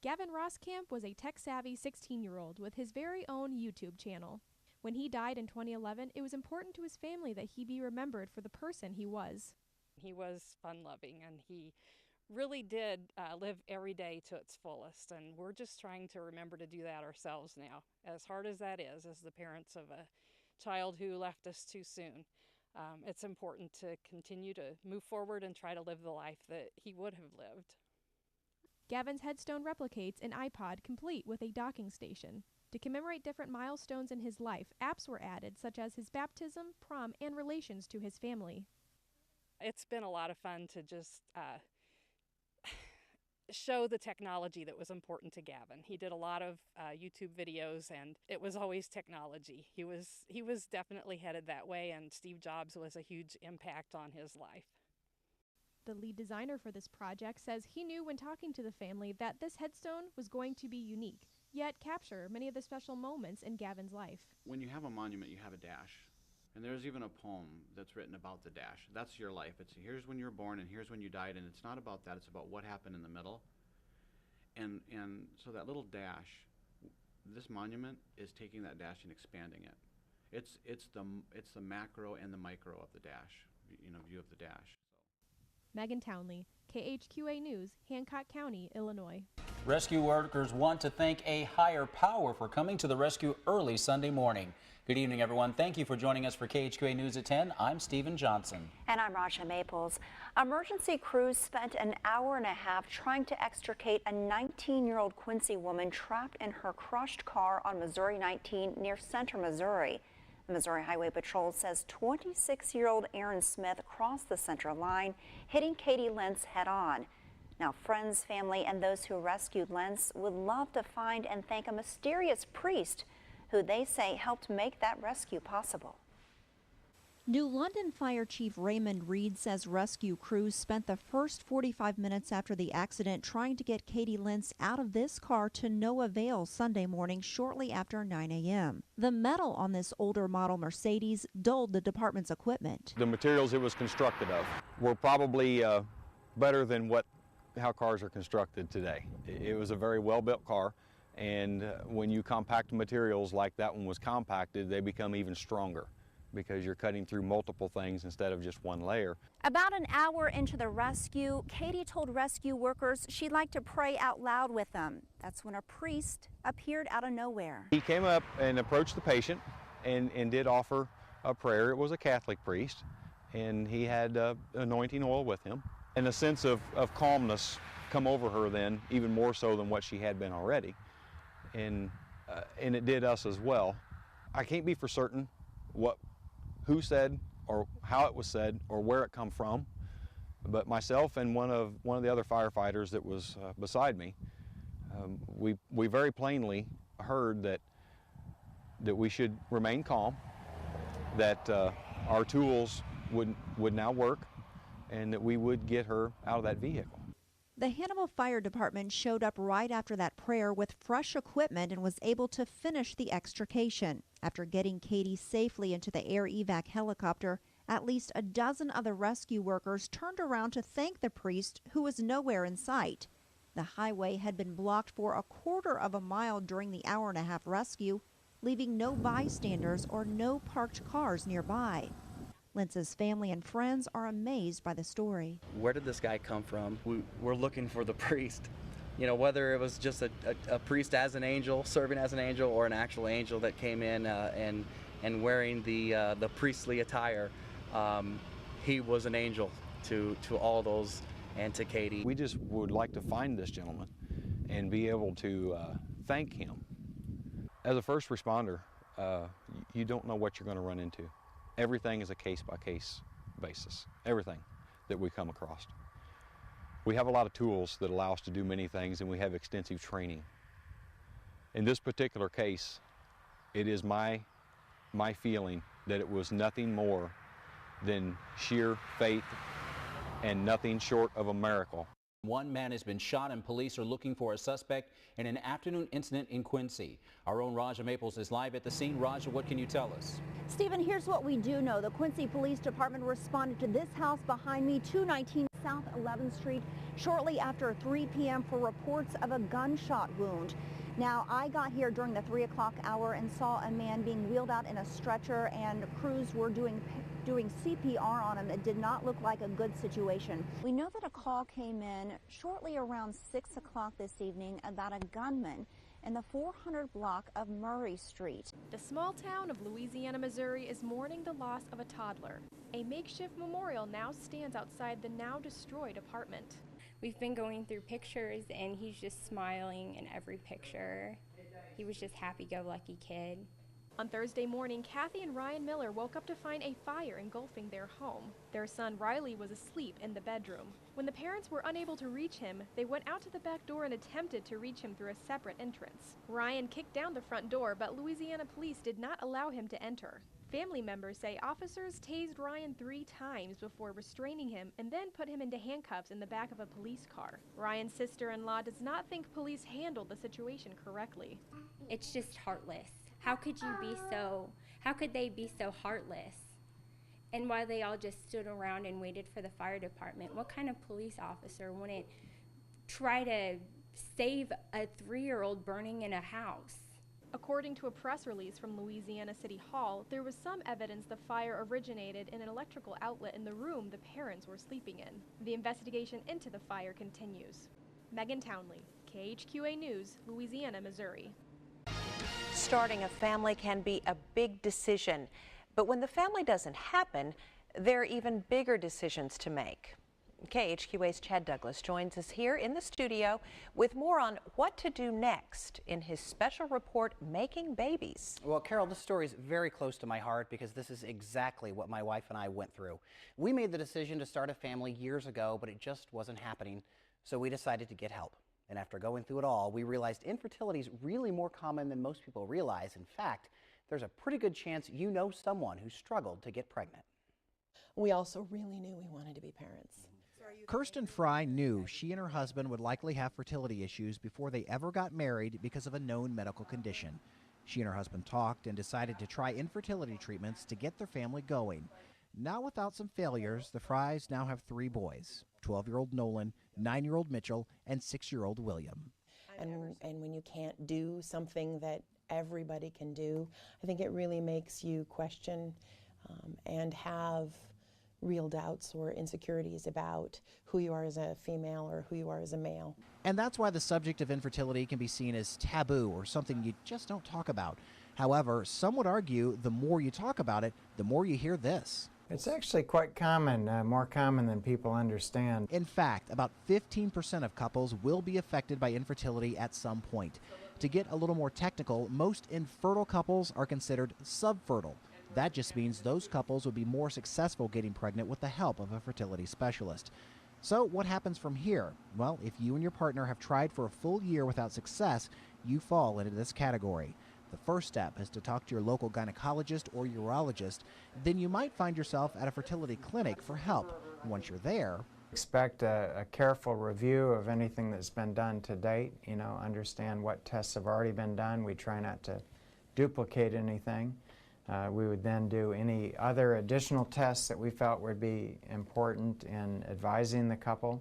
Gavin Ross was a tech-savvy 16-year-old with his very own YouTube channel. When he died in 2011, it was important to his family that he be remembered for the person he was. He was fun-loving, and he really did live every day to its fullest, and we're just trying to remember to do that ourselves now, as hard as that is, as the parents of a child who left us too soon. It's important to continue to move forward and try to live the life that he would have lived. Gavin's headstone replicates an iPod complete with a docking station. To commemorate different milestones in his life, apps were added such as his baptism, prom, and relations to his family. It's been a lot of fun to just show the technology that was important to Gavin. He did a lot of YouTube videos, and it was always technology. He was definitely headed that way, and Steve Jobs was a huge impact on his life. The lead designer for this project says he knew when talking to the family that this headstone was going to be unique, yet capture many of the special moments in Gavin's life. When you have a monument, you have a dash. And there's even a poem that's written about the dash. That's your life. It's here's when you were born and here's when you died, and it's not about that. It's about what happened in the middle. And so that little dash, this monument is taking that dash and expanding it. It's the macro and the micro of the dash, view of the dash. Megan Townley, KHQA News, Hancock County, Illinois. Rescue workers want to thank a higher power for coming to the rescue early Sunday morning. Good evening, everyone. Thank you for joining us for KHQA News at 10. I'm Stephen Johnson. And I'm Raja Maples. Emergency crews spent an hour and a half trying to extricate a 19-year-old Quincy woman trapped in her crushed car on Missouri 19 near Center, Missouri. The Missouri Highway Patrol says 26-year-old Aaron Smith crossed the center line, hitting Katie Lentz head-on. Now, friends, family, and those who rescued Lentz would love to find and thank a mysterious priest who they say helped make that rescue possible. New London Fire Chief Raymond Reed says rescue crews spent the first 45 minutes after the accident trying to get Katie Lentz out of this car to no avail Sunday morning shortly after 9 a.m. The metal on this older model Mercedes dulled the department's equipment. The materials it was constructed of were probably better than how cars are constructed today. It was a very well-built car, and when you compact materials like that one was compacted, they become even stronger, because you're cutting through multiple things instead of just one layer. About an hour into the rescue, Katie told rescue workers she'd like to pray out loud with them. That's when a priest appeared out of nowhere. He came up and approached the patient and did offer a prayer. It was a Catholic priest, and he had anointing oil with him. And a sense of calmness come over her then, even more so than what she had been already. And it did us as well. I can't be for certain who said or how it was said or where it come from, but myself and one of the other firefighters that was beside me, we very plainly heard that we should remain calm, that our tools would now work, and that we would get her out of that vehicle. The Hannibal Fire Department showed up right after that prayer with fresh equipment and was able to finish the extrication. After getting Katie safely into the air evac helicopter, at least a dozen other rescue workers turned around to thank the priest, who was nowhere in sight. The highway had been blocked for a quarter of a mile during the hour-and-a-half rescue, leaving no bystanders or no parked cars nearby. Lentz's family and friends are amazed by the story. Where did this guy come from? We're looking for the priest. Whether it was just a priest as an angel, serving as an angel, or an actual angel that came in and wearing the priestly attire, he was an angel to all those and to Katie. We just would like to find this gentleman and be able to thank him. As a first responder, you don't know what you're going to run into. Everything is a case-by-case basis, everything that we come across. We have a lot of tools that allow us to do many things, and we have extensive training. In this particular case, it is my feeling that it was nothing more than sheer faith and nothing short of a miracle. One man has been shot and police are looking for a suspect in an afternoon incident in Quincy. Our own Raja Maples is live at the scene. Raja, what can you tell us? Stephen, here's what we do know. The Quincy Police Department responded to this house behind me, 219 South 11th Street shortly after 3 p.m. for reports of a gunshot wound. Now, I got here during the 3 o'clock hour and saw a man being wheeled out in a stretcher, and crews were doing CPR on him. It did not look like a good situation. We know that a call came in shortly around 6 o'clock this evening about a gunman in the 400 block of Murray Street. The small town of Louisiana, Missouri is mourning the loss of a toddler. A makeshift memorial now stands outside the now destroyed apartment. We've been going through pictures and he's just smiling in every picture. He was just happy-go-lucky kid. On Thursday morning, Kathy and Ryan Miller woke up to find a fire engulfing their home. Their son Riley was asleep in the bedroom. When the parents were unable to reach him, they went out to the back door and attempted to reach him through a separate entrance. Ryan kicked down the front door, but Louisiana police did not allow him to enter. Family members say officers tased Ryan 3 times before restraining him and then put him into handcuffs in the back of a police car. Ryan's sister-in-law does not think police handled the situation correctly. It's just heartless. How could they be so heartless? And while they all just stood around and waited for the fire department, what kind of police officer wouldn't try to save a 3-year-old burning in a house? According to a press release from Louisiana City Hall, there was some evidence the fire originated in an electrical outlet in the room the parents were sleeping in. The investigation into the fire continues. Megan Townley, KHQA News, Louisiana, Missouri. Starting a family can be a big decision, but when the family doesn't happen, there are even bigger decisions to make. KHQA's Chad Douglas joins us here in the studio with more on what to do next in his special report, Making Babies. Well, Carol, this story is very close to my heart because this is exactly what my wife and I went through. We made the decision to start a family years ago, but it just wasn't happening, so we decided to get help. And after going through it all, we realized infertility is really more common than most people realize. In fact, there's a pretty good chance you know someone who struggled to get pregnant. We also really knew we wanted to be parents. Kirsten Fry knew she and her husband would likely have fertility issues before they ever got married because of a known medical condition. She and her husband talked and decided to try infertility treatments to get their family going. Not without some failures, the Frys now have 3 boys, 12-year-old Nolan, 9-year-old Mitchell, and 6-year-old William. And when you can't do something that everybody can do, I think it really makes you question and have real doubts or insecurities about who you are as a female or who you are as a male. And that's why the subject of infertility can be seen as taboo or something you just don't talk about. However, some would argue the more you talk about it, the more you hear this. It's actually quite common, more common than people understand. In fact, about 15% of couples will be affected by infertility at some point. To get a little more technical, most infertile couples are considered subfertile. That just means those couples would be more successful getting pregnant with the help of a fertility specialist. So what happens from here? Well, if you and your partner have tried for a full year without success, you fall into this category. The first step is to talk to your local gynecologist or urologist. Then you might find yourself at a fertility clinic for help. Once you're there, expect a careful review of anything that's been done to date. Understand what tests have already been done. We try not to duplicate anything. We would then do any other additional tests that we felt would be important in advising the couple.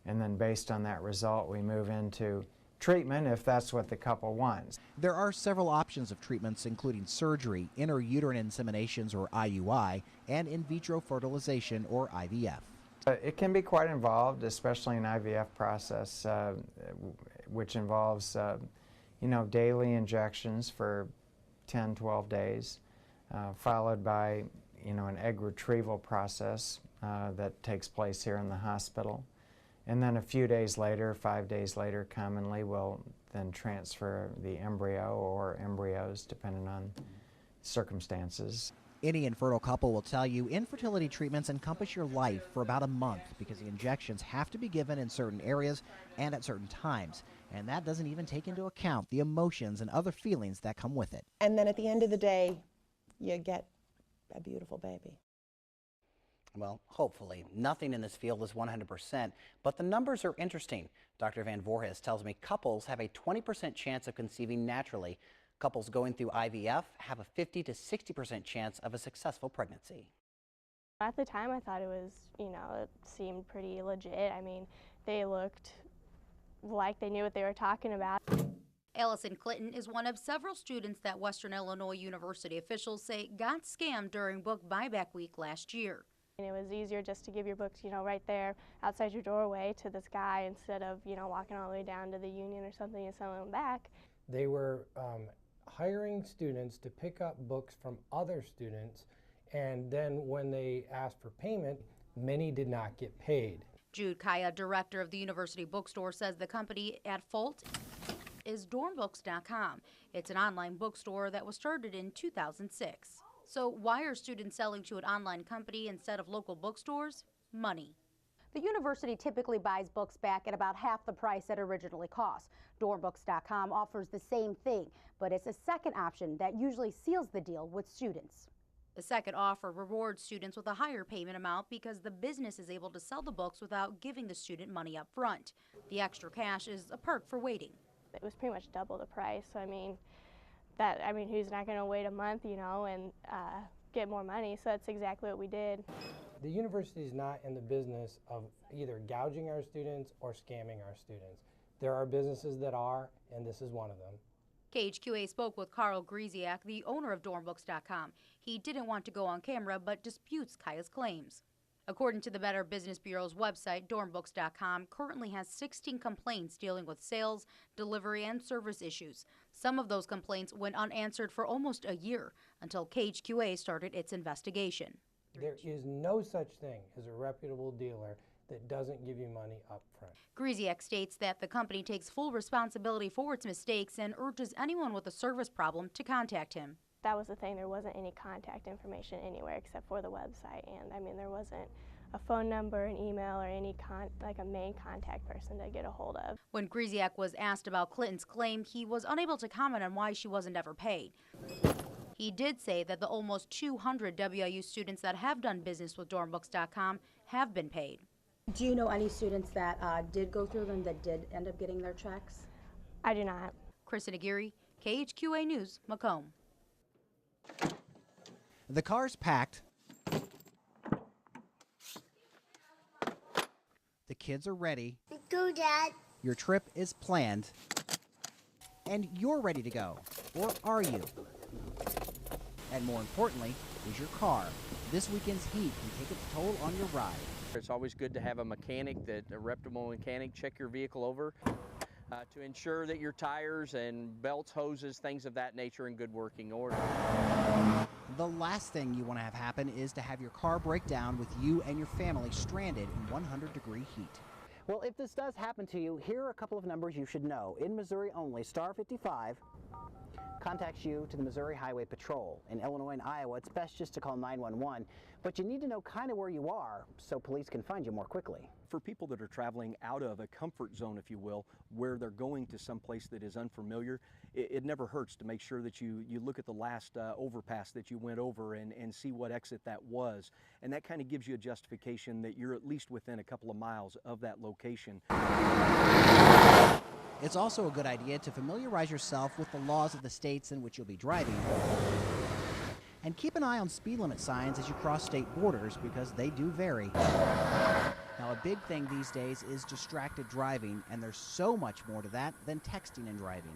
And then based on that result, we move into treatment if that's what the couple wants. There are several options of treatments, including surgery, intrauterine inseminations or IUI, and in vitro fertilization or IVF. It can be quite involved, especially an IVF process, which involves daily injections for 10, 12 days, followed by an egg retrieval process that takes place here in the hospital. And then a few days later, 5 days later, commonly we'll then transfer the embryo or embryos, depending on circumstances. Any infertile couple will tell you infertility treatments encompass your life for about a month because the injections have to be given in certain areas and at certain times. And that doesn't even take into account the emotions and other feelings that come with it. And then at the end of the day, you get a beautiful baby. Well, hopefully. Nothing in this field is 100%, but the numbers are interesting. Dr. Van Voorhis tells me couples have a 20% chance of conceiving naturally. Couples going through IVF have a 50 to 60% chance of a successful pregnancy. At the time, I thought it was, it seemed pretty legit. I mean, they looked like they knew what they were talking about. Allison Clinton is one of several students that Western Illinois University officials say got scammed during book buyback week last year. And it was easier just to give your books, right there outside your doorway to this guy instead of, walking all the way down to the Union or something and selling them back. They were hiring students to pick up books from other students, and then when they asked for payment, many did not get paid. Jude Kaya, director of the University Bookstore, says the company at fault is dormbooks.com. It's an online bookstore that was started in 2006. So why are students selling to an online company instead of local bookstores? Money. The university typically buys books back at about half the price it originally cost. Dormbooks.com offers the same thing, but it's a second option that usually seals the deal with students. The second offer rewards students with a higher payment amount because the business is able to sell the books without giving the student money up front. The extra cash is a perk for waiting. It was pretty much double the price. So, who's not going to wait a month, and get more money? So that's exactly what we did. The university is not in the business of either gouging our students or scamming our students. There are businesses that are, and this is one of them. KHQA spoke with Carl Griesiak, the owner of dormbooks.com. He didn't want to go on camera, but disputes Kaya's claims. According to the Better Business Bureau's website, dormbooks.com currently has 16 complaints dealing with sales, delivery, and service issues. Some of those complaints went unanswered for almost a year until KHQA started its investigation. There is no such thing as a reputable dealer that doesn't give you money up front. Griesiak states that the company takes full responsibility for its mistakes and urges anyone with a service problem to contact him. That was the thing. There wasn't any contact information anywhere except for the website, and there wasn't a phone number, an email, or any a main contact person to get a hold of. When Griesiak was asked about Clinton's claim, he was unable to comment on why she wasn't ever paid. He did say that the almost 200 WIU students that have done business with dormbooks.com have been paid. Do you know any students that did go through them that did end up getting their checks? I do not. Kristen Aguirre, KHQA News, Macomb. The car's packed. The kids are ready. Go, Dad. Your trip is planned. And you're ready to go. Or are you? And more importantly, is your car. This weekend's heat can take its toll on your ride. It's always good to have a reputable mechanic, check your vehicle over to ensure that your tires and belts, hoses, things of that nature are in good working order. The last thing you want to have happen is to have your car break down with you and your family stranded in 100-degree heat. Well, if this does happen to you, here are a couple of numbers you should know. In Missouri only, star 55 contacts you to the Missouri Highway Patrol. In Illinois and Iowa, it's best just to call 911, but you need to know kind of where you are so police can find you more quickly. For people that are traveling out of a comfort zone, if you will, where they're going to some place that is unfamiliar, it never hurts to make sure that you look at the last overpass that you went over and see what exit that was. And that kind of gives you a justification that you're at least within a couple of miles of that location. It's also a good idea to familiarize yourself with the laws of the states in which you'll be driving. And keep an eye on speed limit signs as you cross state borders because they do vary. Now, a big thing these days is distracted driving, and there's so much more to that than texting and driving.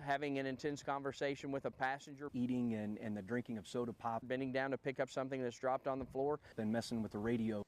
Having an intense conversation with a passenger, Eating and the drinking of soda pop, bending down to pick up something that's dropped on the floor, then messing with the radio.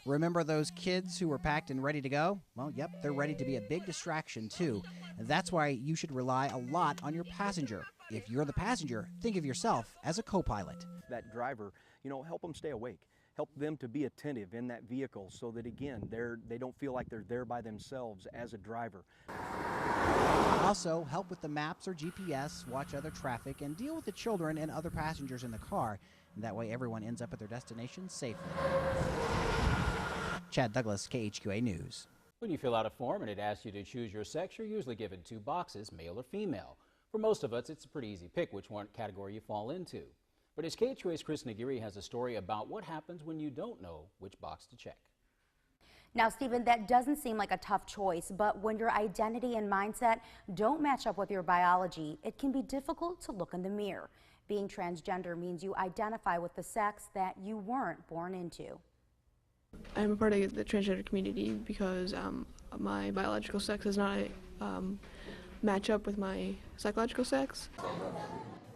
Remember those kids who were packed and ready to go? Well, yep, they're ready to be a big distraction too. That's why you should rely a lot on your passenger. If you're the passenger, think of yourself as a co-pilot. That driver, help them stay awake. Help them to be attentive in that vehicle so that, again, they don't feel like they're there by themselves as a driver. Also, help with the maps or GPS, watch other traffic, and deal with the children and other passengers in the car. And that way everyone ends up at their destination safely. Chad Douglas, KHQA News. When you fill out a form and it asks you to choose your sex, you're usually given two boxes, male or female. For most of us, it's a pretty easy pick which one category you fall into. But as KHQA's Kristen Aguirre has a story about what happens when you don't know which box to check. Now, Stephen, that doesn't seem like a tough choice, but when your identity and mindset don't match up with your biology, it can be difficult to look in the mirror. Being transgender means you identify with the sex that you weren't born into. I'm a part of the transgender community because my biological sex does not match up with my psychological sex.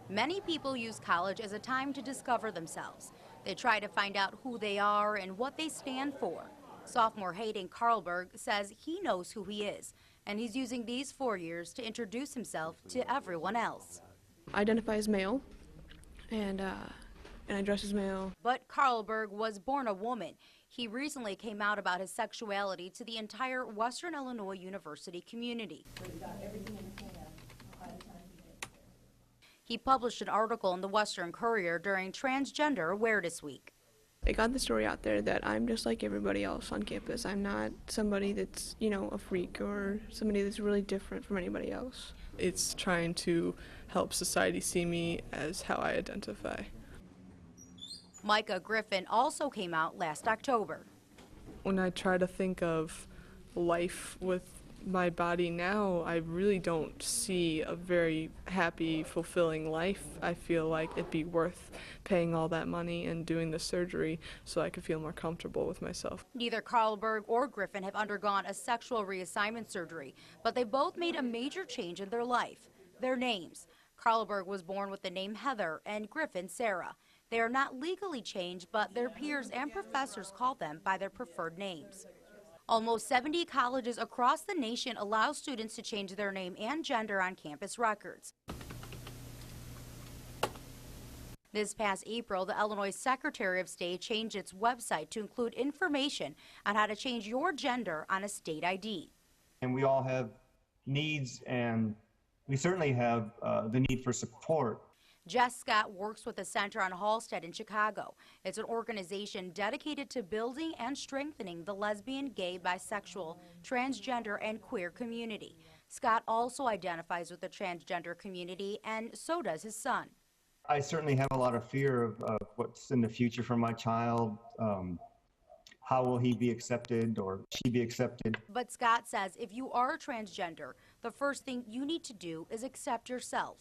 Many people use college as a time to discover themselves. They try to find out who they are and what they stand for. Sophomore Hayden Carlberg says he knows who he is, and he's using these 4 years to introduce himself to everyone else. I identify as male, and I dress as male. But Carlberg was born a woman. He recently came out about his sexuality to the entire Western Illinois University community. He published an article in the Western Courier during Transgender Awareness Week. It got the story out there that I'm just like everybody else on campus. I'm not somebody that's, a freak or somebody that's really different from anybody else. It's trying to help society see me as how I identify. Micah Griffin also came out last October. When I try to think of life with my body now, I really don't see a very happy, fulfilling life. I feel like it'd be worth paying all that money and doing the surgery so I could feel more comfortable with myself. Neither Carlberg or Griffin have undergone a sexual reassignment surgery, but they both made a major change in their life. Their names. Carlberg was born with the name Heather and Griffin Sarah. They are not legally changed, but their peers and professors call them by their preferred names. Almost 70 colleges across the nation allow students to change their name and gender on campus records. This past April, the Illinois Secretary of State changed its website to include information on how to change your gender on a state ID. And we all have needs, and we certainly have the need for support. Jess Scott works with the Center on Halstead in Chicago. It's an organization dedicated to building and strengthening the lesbian, gay, bisexual, transgender, and queer community. Scott also identifies with the transgender community, and so does his son. I certainly have a lot of fear of what's in the future for my child. How will he be accepted or she be accepted? But Scott says if you are a transgender, the first thing you need to do is accept yourself.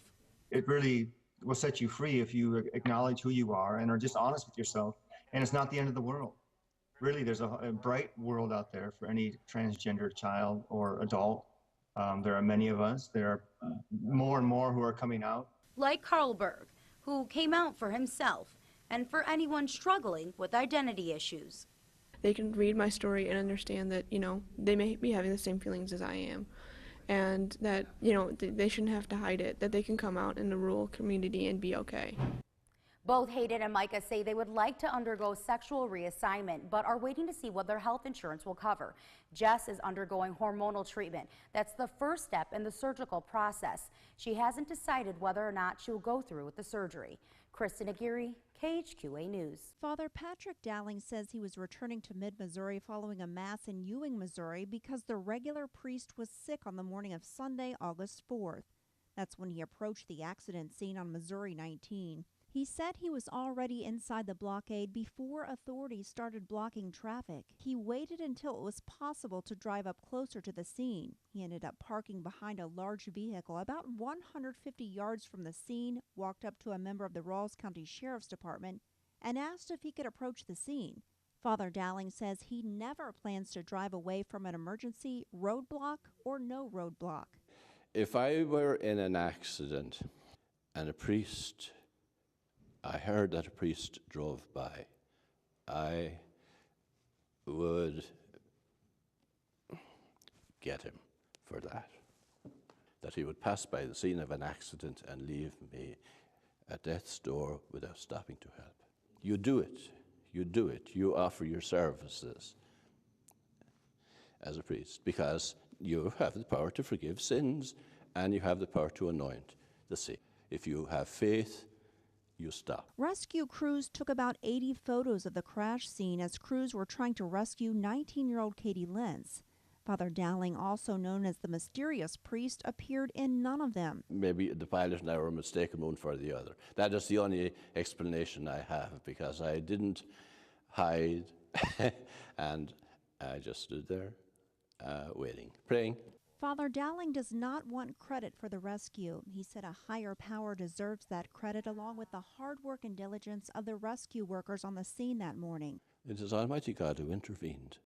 It really will set you free if you acknowledge who you are and are just honest with yourself. And it's not the end of the world. Really, there's a bright world out there for any transgender child or adult. There are many of us. There are more and more who are coming out. Like Carlberg, who came out for himself, and for anyone struggling with identity issues. They can read my story and understand that, they may be having the same feelings as I am. And that, they shouldn't have to hide it, that they can come out in the rural community and be okay. Both Hayden and Micah say they would like to undergo sexual reassignment, but are waiting to see what their health insurance will cover. Jess is undergoing hormonal treatment. That's the first step in the surgical process. She hasn't decided whether or not she will go through with the surgery. Kristen Aguirre, KHQA News. Father Patrick Dowling says he was returning to mid-Missouri following a mass in Ewing, Missouri, because the regular priest was sick on the morning of Sunday, August 4th. That's when he approached the accident scene on Missouri 19. He said he was already inside the blockade before authorities started blocking traffic. He waited until it was possible to drive up closer to the scene. He ended up parking behind a large vehicle about 150 yards from the scene, walked up to a member of the Rawls County Sheriff's Department, and asked if he could approach the scene. Father Dowling says he never plans to drive away from an emergency, roadblock or no roadblock. If I were in an accident and I heard that a priest drove by, I would get him for that. That he would pass by the scene of an accident and leave me at death's door without stopping to help. You do it. You do it. You offer your services as a priest because you have the power to forgive sins and you have the power to anoint the sick. If you have faith, you stop. Rescue crews took about 80 photos of the crash scene as crews were trying to rescue 19-year-old Katie Lentz. Father Dowling, also known as the mysterious priest, appeared in none of them. Maybe the pilot and I were mistaken one for the other. That is the only explanation I have, because I didn't hide and I just stood there waiting, praying. Father Dowling does not want credit for the rescue. He said a higher power deserves that credit, along with the hard work and diligence of the rescue workers on the scene that morning. It is Almighty God who intervened